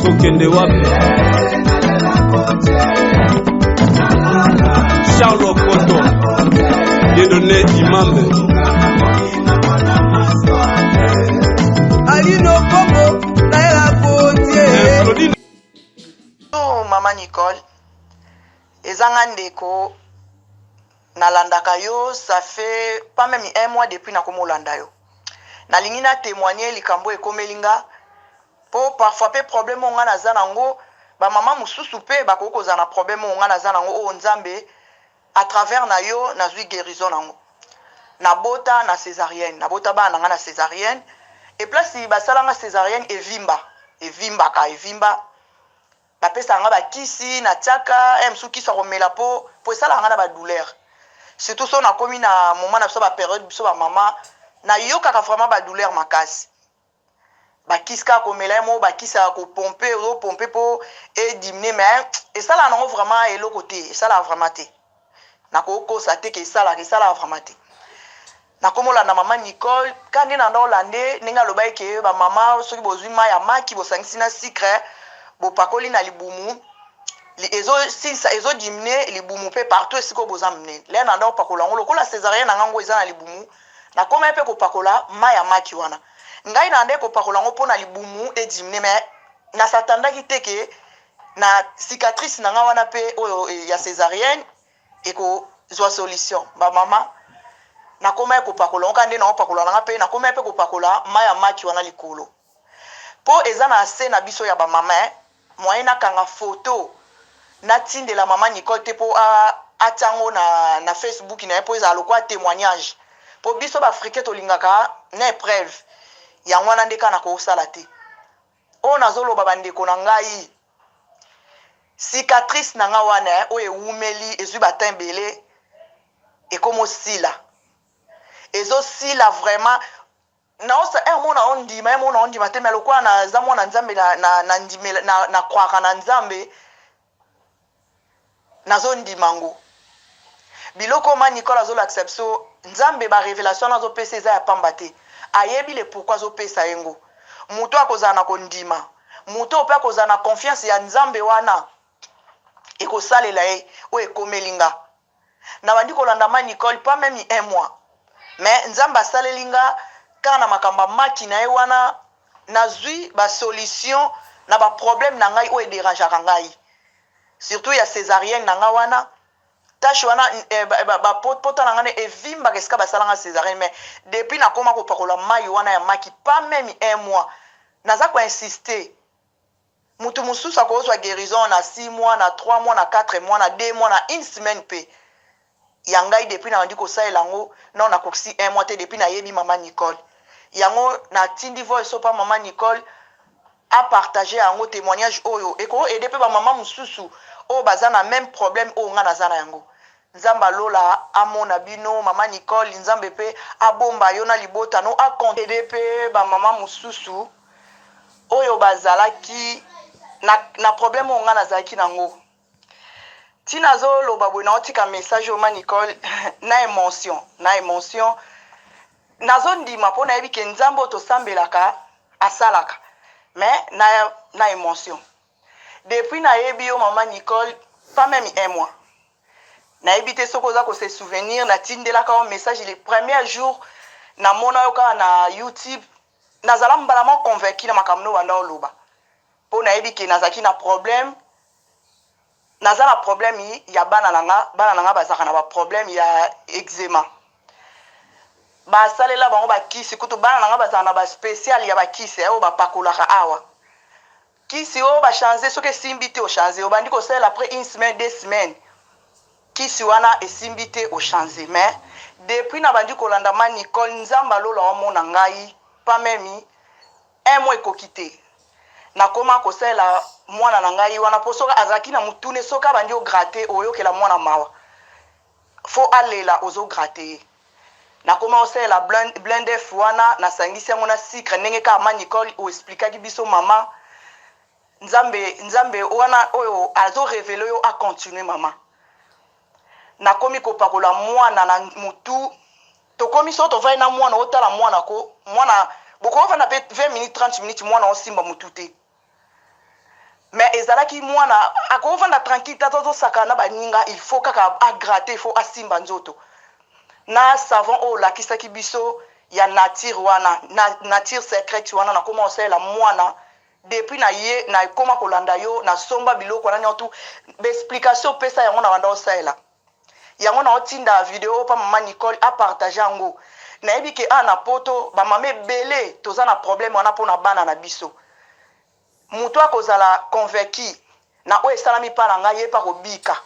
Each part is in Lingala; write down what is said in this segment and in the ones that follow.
Sokende wapi Charles Okoto Dieudonné Imambe Alino Bobo Naela Gauthier Claudine. Oh Maman Nicole ezanga ndeko nalandaka yo ça fait pas même un mois depuis nakomolanda yo nalingi na témoigner likambo ekomelinga po parfois pe problème onga naza nango ba mama mususu pe bakokoza na problème onga naza nango o nzambe à travers na yo nazwi guérison nango nabota na césarienne nabota ba nanga na césarienne et place basalanga césarienne evimba bapesa nga bakisi na tiaka msuki so komela po esala nga na ba douleur surtout so nakomi na moment na biso ba période biso ba mama na yokaka vraiment ba douleur makasi bakisi ka komela mo bakisi ko pomper po et diminuer mais esala nango vraiment eloko te esala vraiment te nakokosa te ke esala vraiment te nakomola na Maman Nicole kandi na ndolande ninga lobai ke ba mama soki bozwi ma ya maki bosangisi na sucre bopakoli na libumu ezo diminuer libumu pe partout esiko bozamne le na ndo pakola ngolo kola césarienne ngango eza na libumu na koma pe kopakola ma ya maki wana ngai na nde kopakola ngo pona libumu e diminuer mais na satandaki teke na cicatrice nanga wana pe oyo ya césarienne eko zwa solution ba mama na koma kopakola ngande na opakola nanga pe na koma pe kopakola ma ya maki wana likolo po eza na se na biso ya ba mama moyena kanga photo na tindela Maman Nicole te po atango na Facebook na po eza lokwa témoignage po biso ba africain to lingaka na épreuve ya ngwana ndeka na ko sala te o nazoloba bandeko na ngai cicatrice na nga wana o ewumeli ezwi batembele ekomo sila ezo sila vraiment na osa mona ondima te melo kwa na za mona nzambe na ndimela na kwaka na nzambe nazo ndimango biloko Maman Nicole azo l'accepso nzambe ba révélation nazo pesa za ya pamba te ayebi le pourquoi zo pesa yengo muto akozana na kondima muto pe akozana na confiance ya nzambe wana ekosalela ye o ekomelinga na bandi kolanda Maman Nicole pas même un mois mais nzamba salelinga kana makamba maki na ye wana nazwi ba solution na ba problème na ngai o e dérangeaka ngai surtout ya césarienne na nga wana tâche wana ba pota na ngane evimba keska basalanga césarienne mais depuis na koma ko pakola mai wana ya maki pas même un mois naza ko insister mutu mususu akozwa guérison na 6 mois na 3 mois na 4 mois na 2 mois na une semaine pe yangai depuis na ndiko saela ngo non na koksi 1 mois te depuis na yebi Maman Nicole yango na tindi voice so pa Maman Nicole a partager yango témoignage oyo eko aider pe ba mama mususu o bazana même problème o nga nazana yango nzamba lola amona bino Maman Nicole nzambe pe abomba yo na libota no a aider pe ba mama mususu oyo bazalaki na problème o nga nazalaki nango tina zo loba bwe na otika message o Maman Nicole na émotion nazo ndima pona yebi ke nzambo to sambelaka asalaka mais na émotion depuis na yebi yo Maman Nicole pas même un mois na yebi te soko za ko se souvenir na tindelaka un message les premiers jours na mona yo ka na YouTube nazala mbala mo convaincu na makamno wanda oloba po na yebi ke nazaki na problème nazala problème ya bana nanga bazaka na ba problème ya eczéma ba salela bango ba kisi kutu bana nanga bazana na ba spécial ya ba kisi o ba pakolaka awa kisi o ba changer soke simbité o changer o bandi ko sala après une semaine 2 semaines kisi wana esimbité o changer mais depuis na bandi ko landa Maman Nicole nzamba lola o mona ngai pas même un mois ekokité na koma ko sala mwana na ngai wana po soka azaki na mutune soka bandi o gratter oyo ke la mwana mawa faut aller là ozo gratter na koma osela blende fuana na sangisi yango na sucre ndenge ka Maman Nicole o expliquaki biso mama nzambe wana oyo azo révéler yo a continuer mama na komi ko pakola mwana na mutu to komi so to vai na mwana otala mwana ko mwana boko vanda pe 20 minutes 30 minutes mwana osimba mutu te mais ezalaki mwana akovanda tranquille tata ozosaka na baninga il faut kaka agratter il faut asimba nzoto na savon oyo olakisaki biso ya nature wana nature secrète wana nakoma osalela mwana depuis na ye na ekoma kolanda yo nasomba biloko wana nyonso baexplication opesa yango na banda osalela yango na otinda video pa mama Nicole apartage yango nayebi ke na poto bamama ebele toza na problème wana mpona bana na biso moto akozala convaincu na oyo esalami mpa na ngai ye mpa kobika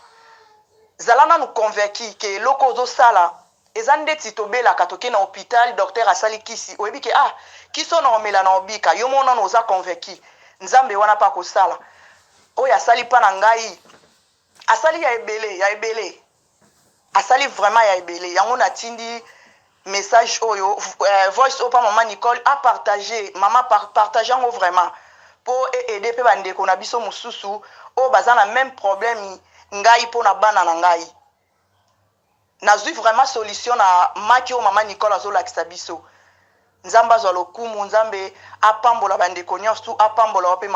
zala nanu convaincu ke eloko ozosala eza ndeti tobelaka toke na hôpital docteur asali kisi oyebi ke kisi oyo na omela na obika yo mona nano oza convaincu nzambe wana mpa kosala oyo asali mpa na ngai asali ya ebele asali vraiment ya ebele yango natindi message oyo voice oyo pa mama Nicole apartage mama partage yango vraiment po aider pe bandeko na biso mosusu oyo baza na même problème ngai mpona bana na ngai nazwi vraiment solution na maki oyo mama Nicole azolakisa biso nzambe azwa lokumu nzambe apambola bandeko nyonso apambola wape